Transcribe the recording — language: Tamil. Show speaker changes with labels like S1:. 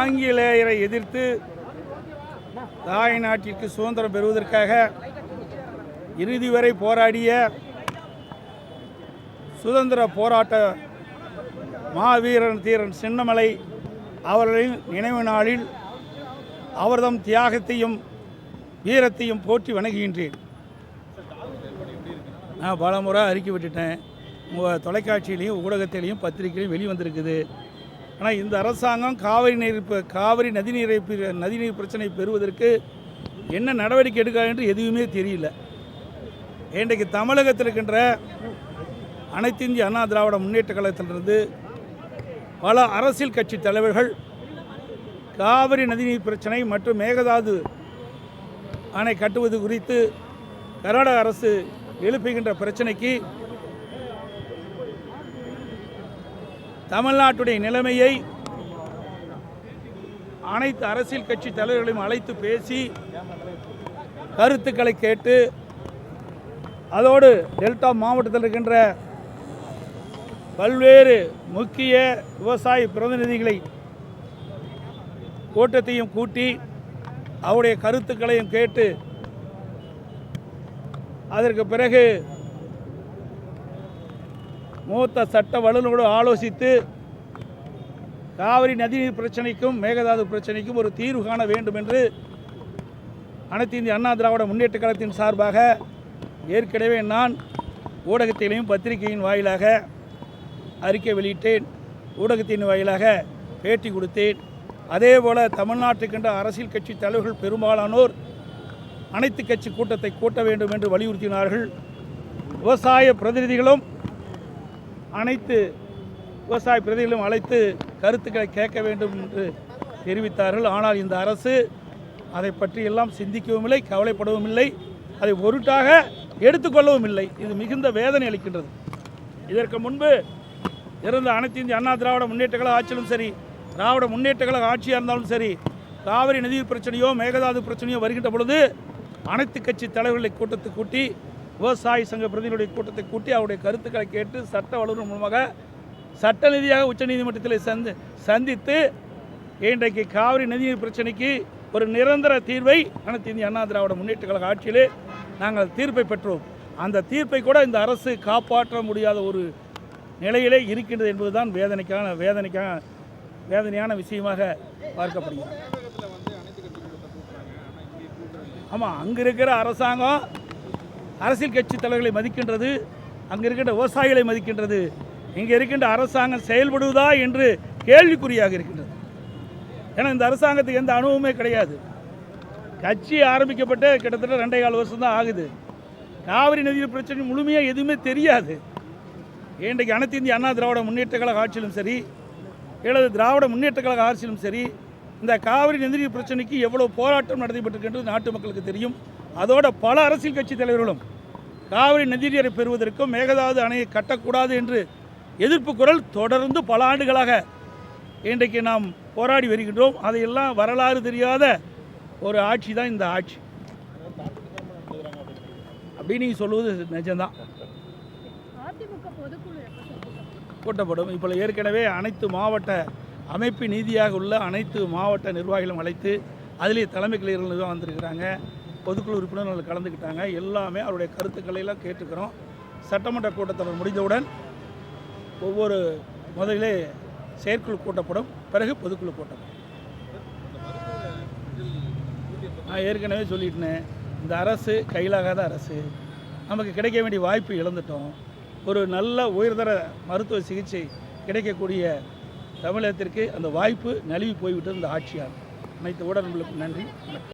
S1: ஆங்கிலேயரை எதிர்த்து தாய் நாட்டிற்கு சுதந்திரம் பெறுவதற்காக இறுதி வரை போராடிய சுதந்திர போராட்ட மாவீரன் தீரன் சின்னமலை அவர்களின் நினைவு நாளில் அவர்தம் தியாகத்தையும் வீரத்தையும் போற்றி வணங்குகின்றேன். நான் பல முறை அறிக்கை விட்டுட்டேன். உங்கள் தொலைக்காட்சியிலையும் ஊடகத்திலையும் பத்திரிகையிலையும் வெளிவந்திருக்குது. ஆனால் இந்த அரசாங்கம் காவிரி நதிநீர் பிரச்சனை பெறுவதற்கு என்ன நடவடிக்கை எடுக்க என்று எதுவுமே தெரியல. இன்றைக்கு தமிழகத்தில் இருக்கின்ற அனைத்து இந்திய அண்ணா திராவிட முன்னேற்ற கழகத்திலிருந்து பல அரசியல் கட்சி தலைவர்கள் காவிரி நதிநீர் பிரச்சனை மற்றும் மேகதாது அணை கட்டுவது குறித்து கர்நாடக அரசு எழுப்புகின்ற பிரச்சனைக்கு தமிழ்நாட்டுடைய நிலைமையை அனைத்து அரசியல் கட்சி தலைவர்களையும் அழைத்து பேசி கருத்துக்களை கேட்டு அதோடு டெல்டா மாவட்டத்தில் இருக்கின்ற பல்வேறு முக்கிய விவசாய பிரதிநிதிகளை கூட்டத்தையும் கூட்டி அவருடைய கருத்துக்களையும் கேட்டு அதற்கு பிறகு மூத்த சட்ட வல்லுநரோடு ஆலோசித்து காவிரி நதிநீர் பிரச்சனைக்கும் மேகதாது பிரச்சனைக்கும் ஒரு தீர்வு காண வேண்டும் என்று அனைத்து இந்திய அண்ணா திராவிட முன்னேற்ற கழகத்தின் சார்பாக ஏற்கனவே நான் ஊடகத்திலையும் பத்திரிகையின் வாயிலாக அறிக்கை வெளியிட்டேன். ஊடகத்தின் வாயிலாக பேட்டி கொடுத்தேன். அதேபோல் தமிழ்நாட்டுக்கின்ற அரசியல் கட்சி தலைவர்கள் பெரும்பாலானோர் அனைத்து கட்சி கூட்டத்தை கூட்ட வேண்டும் என்று வலியுறுத்தினார்கள். விவசாய பிரதிநிதிகளும் அனைத்து விவசாய பிரதிநிதிகளும் அழைத்து கருத்துக்களை கேட்க வேண்டும் என்று தெரிவித்தார்கள். ஆனால் இந்த அரசு அதை பற்றி எல்லாம் சிந்திக்கவும் இல்லை, கவலைப்படவும் இல்லை, அதை பொருட்டாக எடுத்துக்கொள்ளவும் இல்லை. இது மிகுந்த வேதனை அளிக்கின்றது. இதற்கு முன்பு இருந்த அனைத்து இந்திய அண்ணா திராவிட முன்னேற்ற கழக ஆட்சியிலும் சரி, திராவிட முன்னேற்ற கழக ஆட்சியாக இருந்தாலும் சரி, காவிரி நதிநீர் பிரச்சனையோ மேகதாது பிரச்சனையோ வருகின்ற பொழுது அனைத்து கட்சி தலைவர்களை கூட்டத்தை கூட்டி விவசாய சங்க பிரதிநிதிகளுடைய கூட்டத்தை கூட்டி அவருடைய கருத்துக்களை கேட்டு சட்ட வல்லுநர் மூலமாக சட்ட ரீதியாக உச்சநீதிமன்றத்தில் சந்தித்து இன்றைக்கு காவிரி நதிநீர் பிரச்சனைக்கு ஒரு நிரந்தர தீர்வை அனைத்து இந்திய அண்ணா திராவிட முன்னேற்ற கழக ஆட்சியிலே நாங்கள் தீர்ப்பை பெற்றோம். அந்த தீர்ப்பை கூட இந்த அரசு காப்பாற்ற முடியாத ஒரு நிலையிலே இருக்கின்றது என்பதுதான் வேதனையான விஷயமாக பார்க்கப்படுகிறது. ஆமாம், அங்கே இருக்கிற அரசாங்கம் அரசியல் கட்சி தலைவர்களை மதிக்கின்றது, அங்கே இருக்கின்ற விவசாயிகளை மதிக்கின்றது. இங்கே இருக்கின்ற அரசாங்கம் செயல்படுவதா என்று கேள்விக்குறியாக இருக்கின்றது. ஏன்னா இந்த அரசாங்கத்துக்கு எந்த அனுபவமே கிடையாது. கட்சி ஆரம்பிக்கப்பட்டு கிட்டத்தட்ட 2.25 வருஷம் தான் ஆகுது. காவிரி நதிநீர் பிரச்சனை முழுமையாக எதுவுமே தெரியாது. இன்றைக்கு அனைத்து இந்திய அண்ணா திராவிட முன்னேற்ற கழக ஆட்சியிலும் சரி, அல்லது திராவிட முன்னேற்ற கழக ஆட்சியிலும் சரி, இந்த காவிரி நதிநீர் பிரச்சனைக்கு எவ்வளோ போராட்டம் நடைபெற்றிருக்கின்றது நாட்டு மக்களுக்கு தெரியும். அதோட பல அரசியல் கட்சி தலைவர்களும் காவிரி நதிநீரை பெறுவதற்கும் மேகதாது அணையை கட்டக்கூடாது என்று எதிர்ப்பு குரல் தொடர்ந்து பல ஆண்டுகளாக இன்றைக்கு நாம் போராடி வருகின்றோம். அதையெல்லாம் வரலாறு தெரியாத ஒரு ஆட்சி தான் இந்த ஆட்சி அப்படின்னு நீங்கள் சொல்லுவது நிஜம்தான். கூட்டப்படும். இப்போ ஏற்கனவே அனைத்து மாவட்ட அமைப்பு நீதியாக உள்ள அனைத்து மாவட்ட நிர்வாகிகளும் அழைத்து அதிலே தலைமை கலைஞர்கள் தான் வந்திருக்கிறாங்க. பொதுக்குழு உறுப்பினர்கள் கலந்துக்கிட்டாங்க. எல்லாமே அவருடைய கருத்துக்களை எல்லாம் கேட்டுக்கிறோம். சட்டமன்ற கூட்டத்தொடர் முடிந்தவுடன் ஒவ்வொரு முதலிலே செயற்குழு கூட்டப்படும், பிறகு பொதுக்குழு கூட்டப்படும். நான் ஏற்கனவே சொல்லிட்டேன், இந்த அரசு கையிலாகாத அரசு. நமக்கு கிடைக்க வேண்டிய வாய்ப்பு இழந்துட்டோம். ஒரு நல்ல உயர்தர மருத்துவ சிகிச்சை கிடைக்கக்கூடிய தமிழகத்திற்கு அந்த வாய்ப்பு நழுவி போய்விட்டது இந்த ஆட்சியால். அனைத்து ஊடகங்களுக்கும் நன்றி.